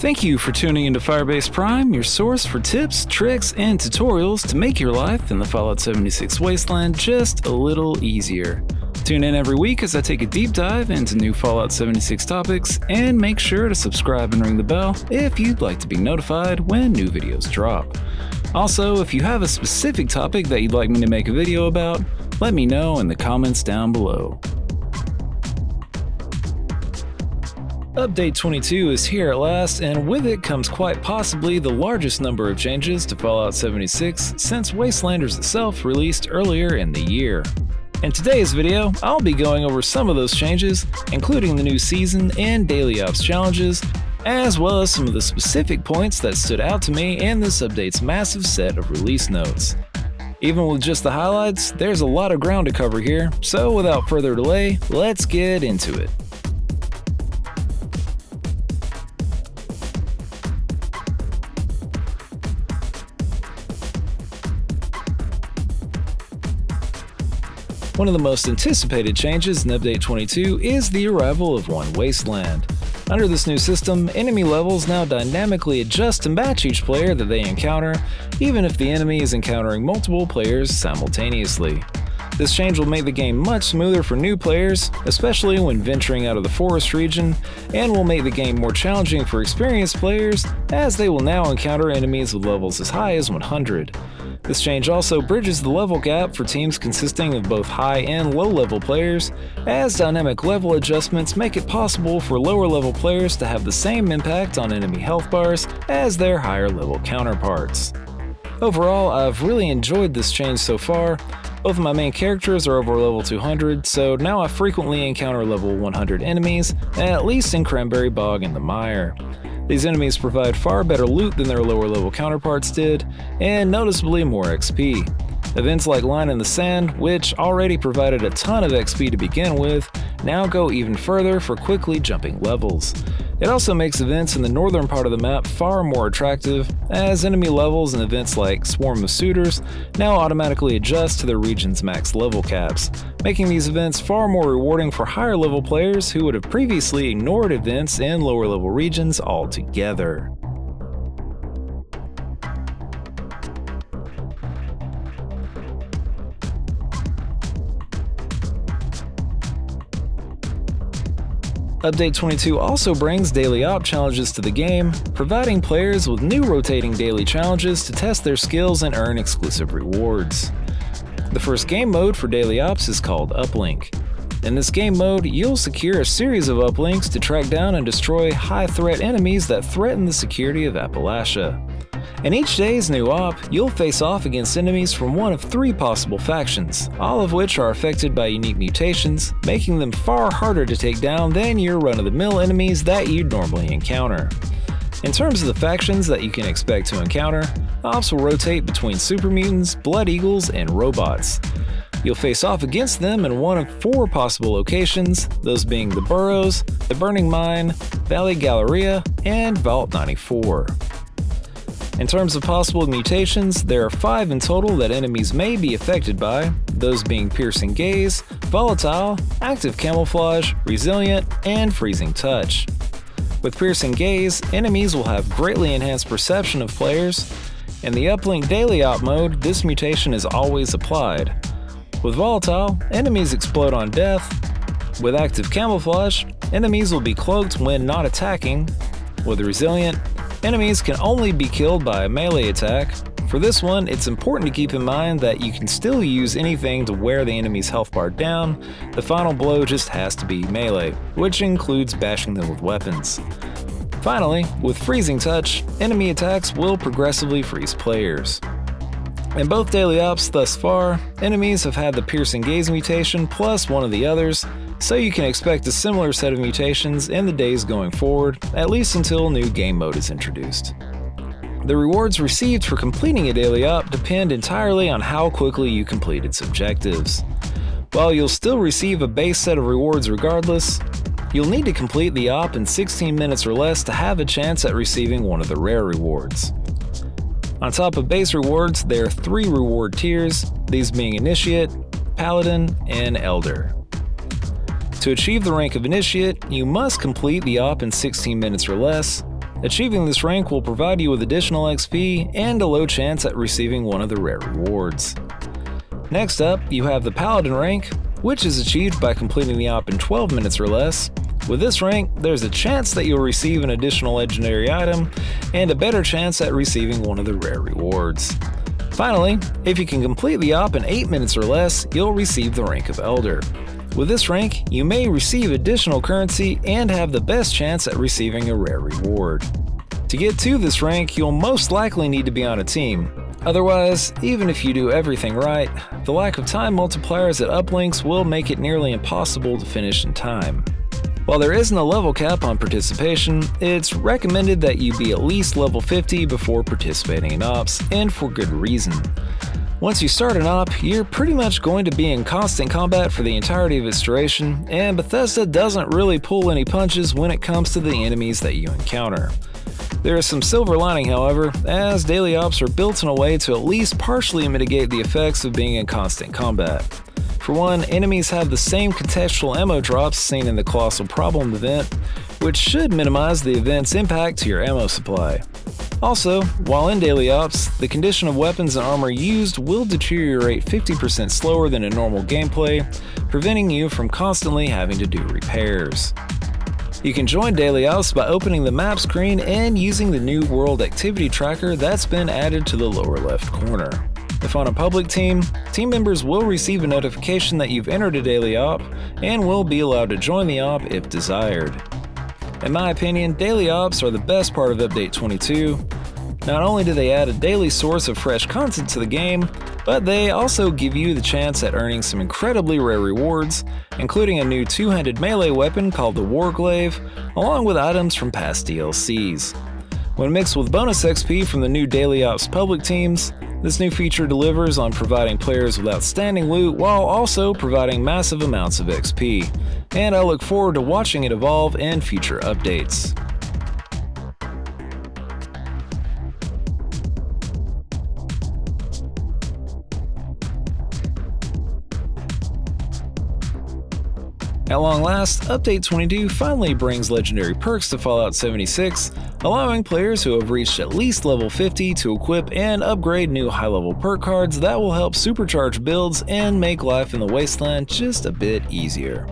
Thank you for tuning into Firebase Prime, your source for tips, tricks, and tutorials to make your life in the Fallout 76 Wasteland just a little easier. Tune in every week as I take a deep dive into new Fallout 76 topics, and make sure to subscribe and ring the bell if you'd like to be notified when new videos drop. Also, if you have a specific topic that you'd like me to make a video about, let me know in the comments down below. Update 22 is here at last, and with it comes quite possibly the largest number of changes to Fallout 76 since Wastelanders itself released earlier in the year. In today's video, I'll be going over some of those changes, including the new season and daily ops challenges, as well as some of the specific points that stood out to me in this update's massive set of release notes. Even with just the highlights, there's a lot of ground to cover here, so without further delay, let's get into it. One of the most anticipated changes in Update 22 is the arrival of One Wasteland. Under this new system, enemy levels now dynamically adjust to match each player that they encounter, even if the enemy is encountering multiple players simultaneously. This change will make the game much smoother for new players, especially when venturing out of the forest region, and will make the game more challenging for experienced players, as they will now encounter enemies with levels as high as 100. This change also bridges the level gap for teams consisting of both high and low level players, as dynamic level adjustments make it possible for lower level players to have the same impact on enemy health bars as their higher level counterparts. Overall, I've really enjoyed this change so far. Both of my main characters are over level 200, so now I frequently encounter level 100 enemies, at least in Cranberry Bog and the Mire. These enemies provide far better loot than their lower level counterparts did, and noticeably more XP. Events like Line in the Sand, which already provided a ton of XP to begin with, now go even further for quickly jumping levels. It also makes events in the northern part of the map far more attractive, as enemy levels in events like Swarm of Suitors now automatically adjust to their region's max level caps, making these events far more rewarding for higher level players who would have previously ignored events in lower level regions altogether. Update 22 also brings daily op challenges to the game, providing players with new rotating daily challenges to test their skills and earn exclusive rewards. The first game mode for daily ops is called Uplink. In this game mode, you'll secure a series of uplinks to track down and destroy high-threat enemies that threaten the security of Appalachia. In each day's new op, you'll face off against enemies from one of 3 possible factions, all of which are affected by unique mutations, making them far harder to take down than your run-of-the-mill enemies that you'd normally encounter. In terms of the factions that you can expect to encounter, ops will rotate between super mutants, blood eagles, and robots. You'll face off against them in one of 4 possible locations, those being the Burrows, the Burning Mine, Valley Galleria, and Vault 94. In terms of possible mutations, there are 5 in total that enemies may be affected by, those being Piercing Gaze, Volatile, Active Camouflage, Resilient, and Freezing Touch. With Piercing Gaze, enemies will have greatly enhanced perception of players. In the Uplink Daily Op mode, this mutation is always applied. With Volatile, enemies explode on death. With Active Camouflage, enemies will be cloaked when not attacking. With Resilient, enemies can only be killed by a melee attack. For this one, it's important to keep in mind that you can still use anything to wear the enemy's health bar down. The final blow just has to be melee, which includes bashing them with weapons. Finally, with Freezing Touch, enemy attacks will progressively freeze players. In both daily ops thus far, enemies have had the Piercing Gaze mutation plus one of the others, so you can expect a similar set of mutations in the days going forward, at least until new game mode is introduced. The rewards received for completing a daily op depend entirely on how quickly you complete its objectives. While you'll still receive a base set of rewards regardless, you'll need to complete the op in 16 minutes or less to have a chance at receiving one of the rare rewards. On top of base rewards, there are 3 reward tiers, these being Initiate, Paladin, and Elder. To achieve the rank of Initiate, you must complete the op in 16 minutes or less. Achieving this rank will provide you with additional XP and a low chance at receiving one of the rare rewards. Next up, you have the Paladin rank, which is achieved by completing the op in 12 minutes or less. With this rank, there's a chance that you'll receive an additional legendary item and a better chance at receiving one of the rare rewards. Finally, if you can complete the op in 8 minutes or less, you'll receive the rank of Elder. With this rank, you may receive additional currency and have the best chance at receiving a rare reward. To get to this rank, you'll most likely need to be on a team. Otherwise, even if you do everything right, the lack of time multipliers at uplinks will make it nearly impossible to finish in time. While there isn't a level cap on participation, it's recommended that you be at least level 50 before participating in ops, and for good reason. Once you start an op, you're pretty much going to be in constant combat for the entirety of its duration, and Bethesda doesn't really pull any punches when it comes to the enemies that you encounter. There is some silver lining, however, as daily ops are built in a way to at least partially mitigate the effects of being in constant combat. For one, enemies have the same contextual ammo drops seen in the Colossal Problem event, which should minimize the event's impact to your ammo supply. Also, while in daily ops, the condition of weapons and armor used will deteriorate 50% slower than in normal gameplay, preventing you from constantly having to do repairs. You can join daily ops by opening the map screen and using the new world activity tracker that's been added to the lower left corner. If on a public team, team members will receive a notification that you've entered a daily op and will be allowed to join the op if desired. In my opinion, daily ops are the best part of Update 22. Not only do they add a daily source of fresh content to the game, but they also give you the chance at earning some incredibly rare rewards, including a new two-handed melee weapon called the Warglaive, along with items from past DLCs. When mixed with bonus XP from the new daily ops public teams, this new feature delivers on providing players with outstanding loot while also providing massive amounts of XP, and I look forward to watching it evolve in future updates. At long last, Update 22 finally brings legendary perks to Fallout 76, allowing players who have reached at least level 50 to equip and upgrade new high-level perk cards that will help supercharge builds and make life in the Wasteland just a bit easier.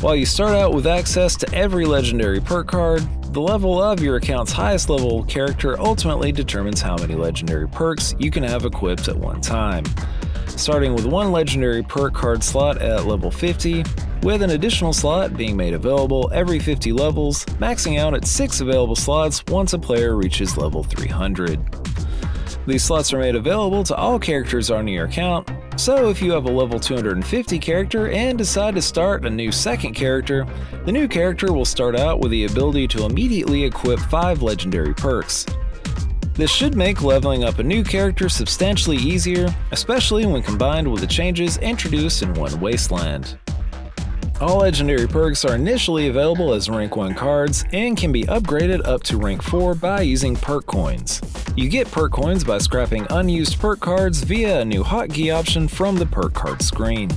While you start out with access to every legendary perk card, the level of your account's highest level character ultimately determines how many legendary perks you can have equipped at one time. Starting with one legendary perk card slot at level 50, with an additional slot being made available every 50 levels, maxing out at 6 available slots once a player reaches level 300. These slots are made available to all characters on your account, so if you have a level 250 character and decide to start a new second character, the new character will start out with the ability to immediately equip 5 legendary perks. This should make leveling up a new character substantially easier, especially when combined with the changes introduced in One Wasteland. All legendary perks are initially available as rank 1 cards and can be upgraded up to rank 4 by using perk coins. You get perk coins by scrapping unused perk cards via a new hotkey option from the perk card screen.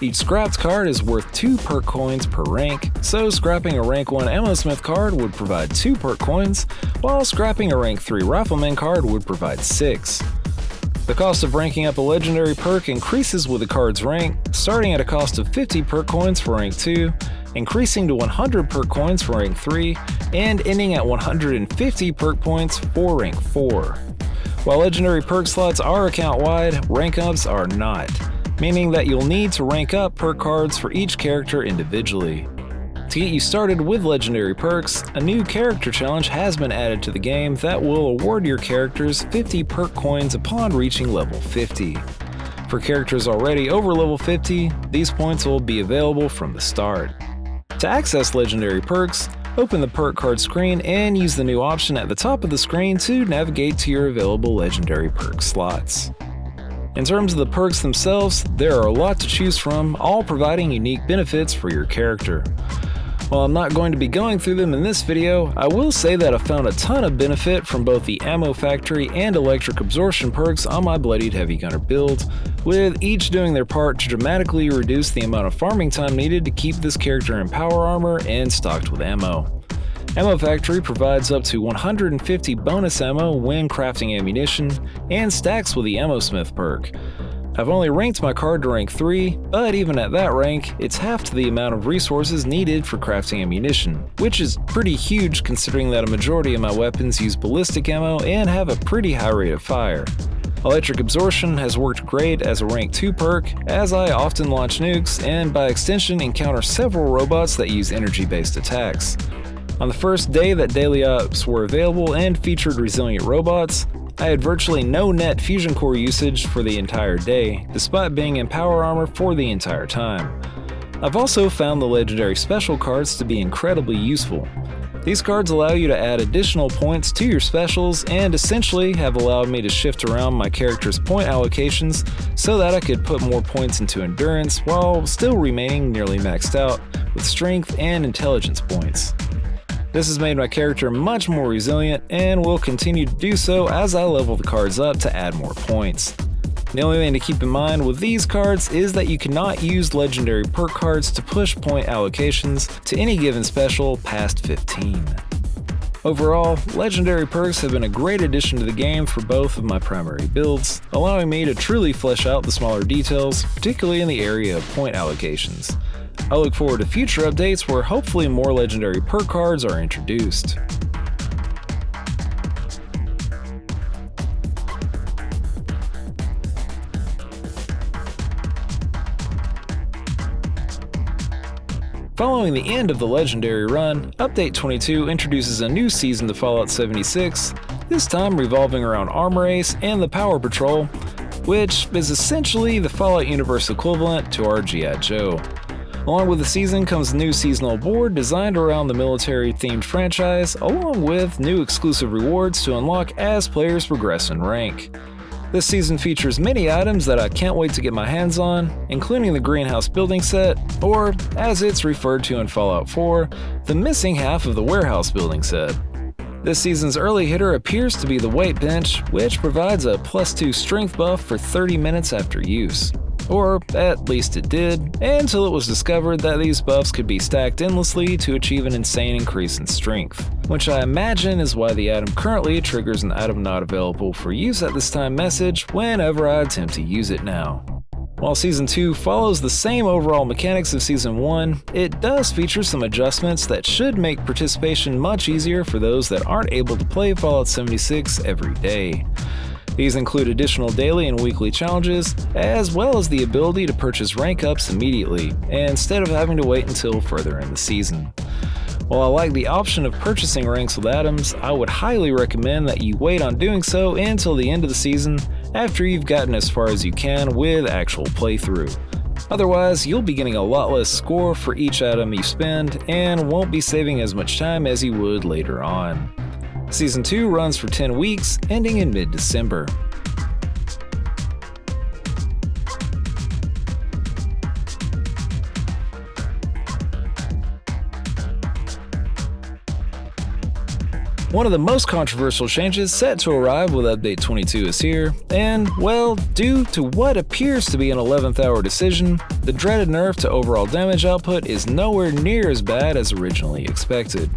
Each scrapped card is worth 2 perk coins per rank, so scrapping a rank 1 Ammosmith card would provide 2 perk coins, while scrapping a rank 3 Rifleman card would provide 6. The cost of ranking up a legendary perk increases with the card's rank, starting at a cost of 50 perk coins for rank 2, increasing to 100 perk coins for rank 3, and ending at 150 perk points for rank 4. While legendary perk slots are account-wide, rank ups are not, meaning that you'll need to rank up perk cards for each character individually. To get you started with legendary perks, a new character challenge has been added to the game that will award your characters 50 perk coins upon reaching level 50. For characters already over level 50, these points will be available from the start. To access legendary perks, open the perk card screen and use the new option at the top of the screen to navigate to your available legendary perk slots. In terms of the perks themselves, there are a lot to choose from, all providing unique benefits for your character. While I'm not going to be going through them in this video, I will say that I found a ton of benefit from both the Ammo Factory and Electric Absorption perks on my Bloodied Heavy Gunner build, with each doing their part to dramatically reduce the amount of farming time needed to keep this character in power armor and stocked with ammo. Ammo Factory provides up to 150 bonus ammo when crafting ammunition, and stacks with the Ammo Smith perk. I've only ranked my card to rank 3, but even at that rank, it's half to the amount of resources needed for crafting ammunition, which is pretty huge considering that a majority of my weapons use ballistic ammo and have a pretty high rate of fire. Electric Absorption has worked great as a rank 2 perk, as I often launch nukes and by extension encounter several robots that use energy-based attacks. On the first day that daily ops were available and featured resilient robots, I had virtually no net fusion core usage for the entire day, despite being in power armor for the entire time. I've also found the legendary special cards to be incredibly useful. These cards allow you to add additional points to your specials and essentially have allowed me to shift around my character's point allocations so that I could put more points into endurance while still remaining nearly maxed out with strength and intelligence points. This has made my character much more resilient and will continue to do so as I level the cards up to add more points. The only thing to keep in mind with these cards is that you cannot use legendary perk cards to push point allocations to any given special past 15. Overall, legendary perks have been a great addition to the game for both of my primary builds, allowing me to truly flesh out the smaller details, particularly in the area of point allocations. I look forward to future updates where hopefully more legendary perk cards are introduced. Following the end of the legendary run, Update 22 introduces a new season to Fallout 76, this time revolving around Armor Ace and the Power Patrol, which is essentially the Fallout universe equivalent to our G.I. Joe. Along with the season comes a new seasonal board designed around the military-themed franchise, along with new exclusive rewards to unlock as players progress in rank. This season features many items that I can't wait to get my hands on, including the greenhouse building set, or, as it's referred to in Fallout 4, the missing half of the warehouse building set. This season's early hitter appears to be the weight bench, which provides a +2 strength buff for 30 minutes after use. Or, at least it did, until it was discovered that these buffs could be stacked endlessly to achieve an insane increase in strength, which I imagine is why the item currently triggers an item not available for use at this time message whenever I attempt to use it now. While Season 2 follows the same overall mechanics of Season 1, it does feature some adjustments that should make participation much easier for those that aren't able to play Fallout 76 every day. These include additional daily and weekly challenges, as well as the ability to purchase rank ups immediately, instead of having to wait until further in the season. While I like the option of purchasing ranks with items, I would highly recommend that you wait on doing so until the end of the season, after you've gotten as far as you can with actual playthrough. Otherwise, you'll be getting a lot less score for each item you spend, and won't be saving as much time as you would later on. Season 2 runs for 10 weeks, ending in mid-December. One of the most controversial changes set to arrive with Update 22 is here, and, well, due to what appears to be an 11th hour decision, the dreaded nerf to overall damage output is nowhere near as bad as originally expected.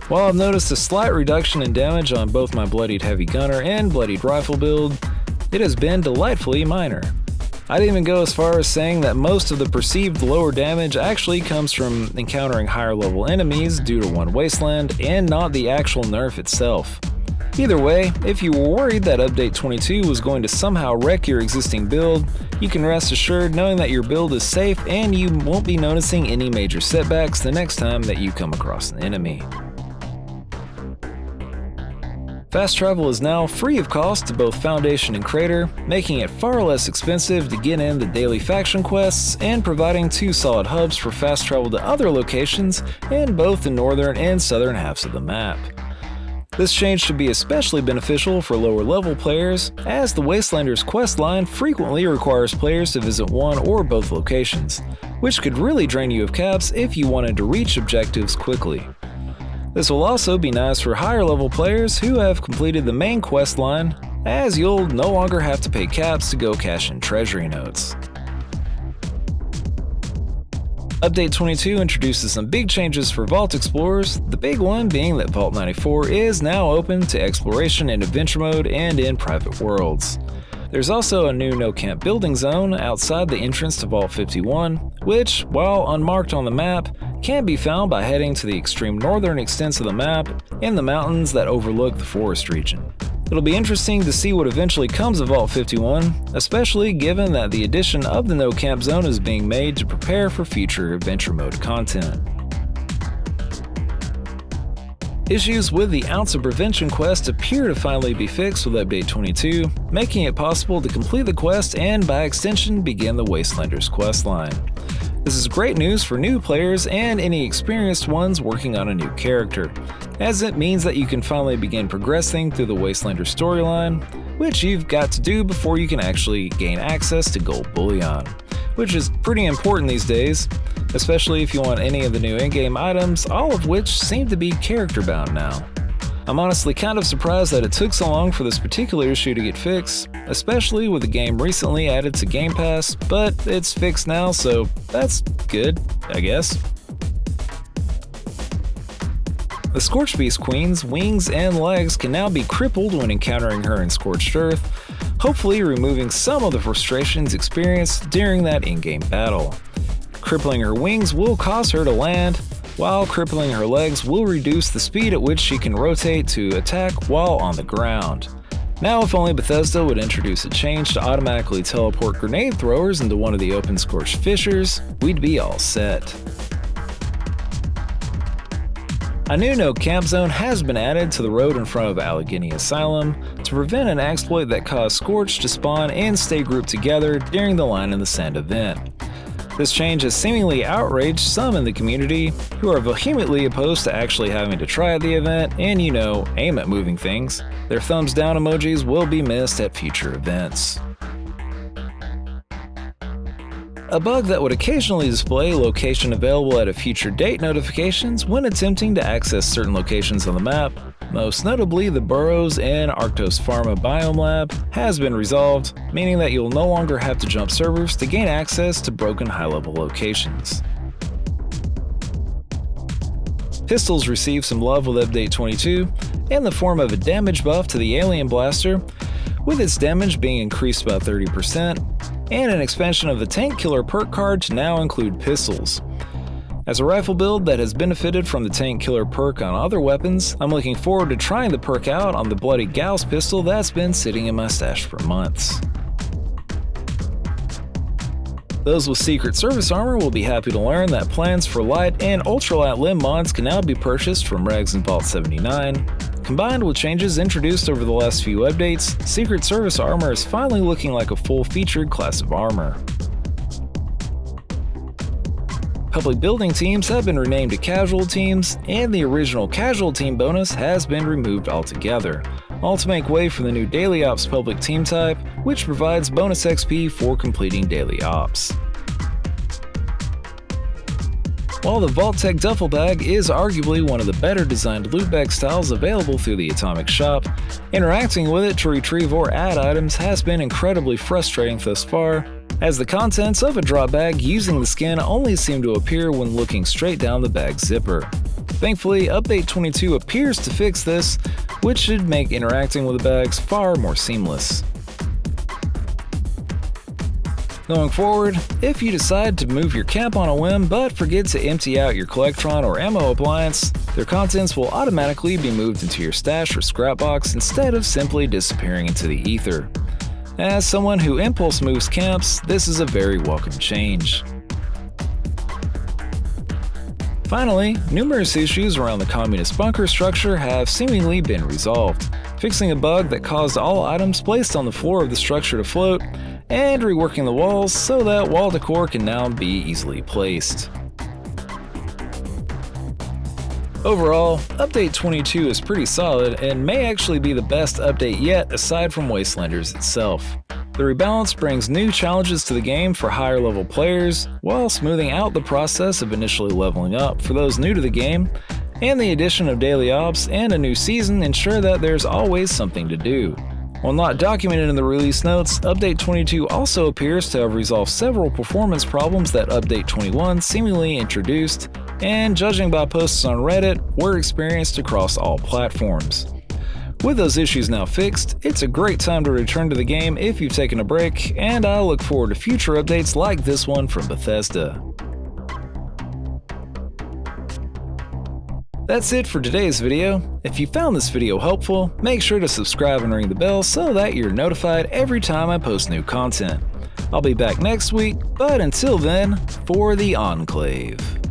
While I've noticed a slight reduction in damage on both my Bloodied Heavy Gunner and Bloodied Rifle build, it has been delightfully minor. I'd even go as far as saying that most of the perceived lower damage actually comes from encountering higher level enemies due to One Wasteland and not the actual nerf itself. Either way, if you were worried that Update 22 was going to somehow wreck your existing build, you can rest assured knowing that your build is safe and you won't be noticing any major setbacks the next time that you come across an enemy. Fast travel is now free of cost to both Foundation and Crater, making it far less expensive to get in the daily faction quests and providing 2 solid hubs for fast travel to other locations in both the northern and southern halves of the map. This change should be especially beneficial for lower level players, as the Wastelanders quest line frequently requires players to visit one or both locations, which could really drain you of caps if you wanted to reach objectives quickly. This will also be nice for higher level players who have completed the main quest line, as you'll no longer have to pay caps to go cash in treasury notes. Update 22 introduces some big changes for Vault Explorers, the big one being that Vault 94 is now open to exploration in Adventure Mode and in private worlds. There's also a new no-camp building zone outside the entrance to Vault 51, which, while unmarked on the map, can be found by heading to the extreme northern extents of the map in the mountains that overlook the forest region. It'll be interesting to see what eventually comes of Vault 51, especially given that the addition of the no-camp zone is being made to prepare for future Adventure Mode content. Issues with the Ounce of Prevention quest appear to finally be fixed with Update 22, making it possible to complete the quest and, by extension, begin the Wastelanders questline. This is great news for new players and any experienced ones working on a new character, as it means that you can finally begin progressing through the Wastelanders storyline, which you've got to do before you can actually gain access to gold bullion, which is pretty important these days, especially if you want any of the new in-game items, all of which seem to be character-bound now. I'm honestly kind of surprised that it took so long for this particular issue to get fixed, especially with the game recently added to Game Pass, but it's fixed now, so that's good, I guess. The Scorchbeast Queen's wings and legs can now be crippled when encountering her in Scorched Earth, hopefully removing some of the frustrations experienced during that in-game battle. Crippling her wings will cause her to land, while crippling her legs will reduce the speed at which she can rotate to attack while on the ground. Now, if only Bethesda would introduce a change to automatically teleport grenade throwers into one of the open Scorched fissures, we'd be all set. A new no-camp zone has been added to the road in front of Allegheny Asylum to prevent an exploit that caused Scorch to spawn and stay grouped together during the Line in the Sand event. This change has seemingly outraged some in the community who are vehemently opposed to actually having to try at the event and, aim at moving things. Their thumbs down emojis will be missed at future events. A bug that would occasionally display location available at a future date notifications when attempting to access certain locations on the map, most notably the Burrows and Arctos Pharma Biome Lab, has been resolved, meaning that you'll no longer have to jump servers to gain access to broken high-level locations. Pistols received some love with Update 22 in the form of a damage buff to the Alien Blaster, with its damage being increased by 30%, and an expansion of the Tank Killer perk card to now include pistols. As a rifle build that has benefited from the Tank Killer perk on other weapons, I'm looking forward to trying the perk out on the Bloody Gauss pistol that's been sitting in my stash for months. Those with Secret Service armor will be happy to learn that plans for light and ultralight limb mods can now be purchased from Regs and Vault 79. Combined with changes introduced over the last few updates, Secret Service armor is finally looking like a full-featured class of armor. Public building teams have been renamed to casual teams, and the original casual team bonus has been removed altogether, all to make way for the new Daily Ops public team type, which provides bonus XP for completing daily ops. While the Vault-Tec Duffel Bag is arguably one of the better designed loot bag styles available through the Atomic Shop, interacting with it to retrieve or add items has been incredibly frustrating thus far, as the contents of a drop bag using the skin only seem to appear when looking straight down the bag's zipper. Thankfully, Update 22 appears to fix this, which should make interacting with the bags far more seamless. Going forward, if you decide to move your camp on a whim but forget to empty out your Collectron or ammo appliance, their contents will automatically be moved into your stash or scrap box instead of simply disappearing into the ether. As someone who impulse moves camps, this is a very welcome change. Finally, numerous issues around the communist bunker structure have seemingly been resolved, fixing a bug that caused all items placed on the floor of the structure to float, and reworking the walls so that wall decor can now be easily placed. Overall, Update 22 is pretty solid and may actually be the best update yet aside from Wastelanders itself. The rebalance brings new challenges to the game for higher level players, while smoothing out the process of initially leveling up for those new to the game, and the addition of daily ops and a new season ensure that there's always something to do. While not documented in the release notes, Update 22 also appears to have resolved several performance problems that Update 21 seemingly introduced, and judging by posts on Reddit, were experienced across all platforms. With those issues now fixed, it's a great time to return to the game if you've taken a break, and I look forward to future updates like this one from Bethesda. That's it for today's video. If you found this video helpful, make sure to subscribe and ring the bell so that you're notified every time I post new content. I'll be back next week, but until then, for the Enclave.